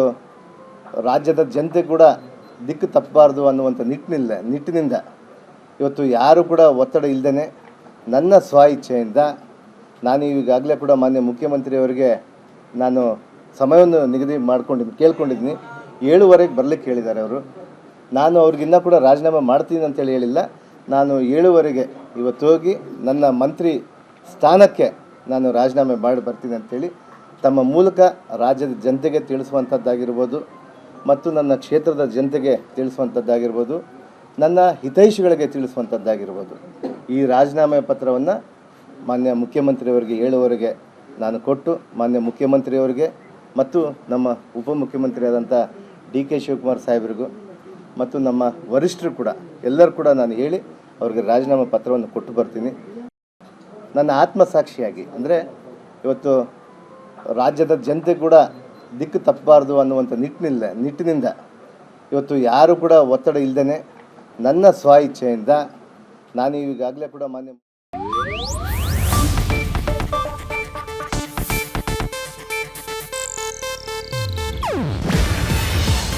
ರಾಜ್ಯದ ಜನತೆ ಕೂಡ ದಿಕ್ಕು ತಪ್ಪಬಾರ್ದು ಅನ್ನುವಂಥ ನಿಟ್ಟಿನಿಂದ ಇವತ್ತು ಯಾರು ಕೂಡ ಒತ್ತಡ ಇಲ್ಲದೇ ನನ್ನ ಸ್ವ ಇಚ್ಛೆಯಿಂದ ನಾನು ಈಗಾಗಲೇ ಕೂಡ ಮಾನ್ಯ ಮುಖ್ಯಮಂತ್ರಿಯವರಿಗೆ ನಾನು ಸಮಯವನ್ನು ನಿಗದಿ ಕೇಳ್ಕೊಂಡಿದ್ದೀನಿ. 7:30 ಬರಲಿಕ್ಕೆ ಹೇಳಿದ್ದಾರೆ ಅವರು. ನಾನು ಅವ್ರಿಗಿನ್ನ ಕೂಡ ರಾಜೀನಾಮೆ ಮಾಡ್ತೀನಿ ಅಂತೇಳಿ ಹೇಳಿಲ್ಲ. ನಾನು 7:30 ಇವತ್ತು ಹೋಗಿ ನನ್ನ ಮಂತ್ರಿ ಸ್ಥಾನಕ್ಕೆ ನಾನು ರಾಜೀನಾಮೆ ಮಾಡಿ ಬರ್ತೀನಿ ಅಂತೇಳಿ ತಮ್ಮ ಮೂಲಕ ರಾಜ್ಯದ ಜನತೆಗೆ ತಿಳಿಸುವಂಥದ್ದಾಗಿರ್ಬೋದು ಮತ್ತು ನನ್ನ ಕ್ಷೇತ್ರದ ಜನತೆಗೆ ತಿಳಿಸುವಂಥದ್ದಾಗಿರ್ಬೋದು, ನನ್ನ ಹಿತೈಷಿಗಳಿಗೆ ತಿಳಿಸುವಂಥದ್ದಾಗಿರ್ಬೋದು. ಈ ರಾಜೀನಾಮೆ ಪತ್ರವನ್ನು ಮಾನ್ಯ ಮುಖ್ಯಮಂತ್ರಿಯವರಿಗೆ 7:30 ನಾನು ಕೊಟ್ಟು ಮಾನ್ಯ ಮುಖ್ಯಮಂತ್ರಿಯವರಿಗೆ ಮತ್ತು ನಮ್ಮ ಉಪಮುಖ್ಯಮಂತ್ರಿಯಾದಂಥ DK ಶಿವಕುಮಾರ್ ಸಾಹೇಬರಿಗೂ ಮತ್ತು ನಮ್ಮ ವರಿಷ್ಠರು ಕೂಡ ಎಲ್ಲರೂ ಕೂಡ ನಾನು ಹೇಳಿ ಅವ್ರಿಗೆ ರಾಜೀನಾಮೆ ಪತ್ರವನ್ನು ಕೊಟ್ಟು ಬರ್ತೀನಿ. ನನ್ನ ಆತ್ಮಸಾಕ್ಷಿಯಾಗಿ ಅಂದರೆ ಇವತ್ತು ರಾಜ್ಯದ ಜನತೆ ಕೂಡ ದಿಕ್ಕು ತಪ್ಪಬಾರ್ದು ಅನ್ನುವಂಥ ನಿಟ್ಟಿನಿಂದ ಇವತ್ತು ಯಾರು ಕೂಡ ಒತ್ತಡ ಇಲ್ಲದೇ ನನ್ನ ಸ್ವ ಇಚ್ಛೆಯಿಂದ ನಾನು ಈಗಾಗಲೇ ಕೂಡ ಮಾನ್ಯ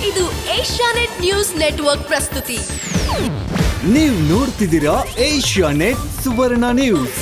ಇದು ಏಷ್ಯಾನೆಟ್ ನ್ಯೂಸ್ ನೆಟ್ವರ್ಕ್ ಪ್ರಸ್ತುತಿ. ನೀವು ನೋಡ್ತಿದ್ದೀರಾ ಏಷ್ಯಾನೆಟ್ ಸುವರ್ಣ ನ್ಯೂಸ್.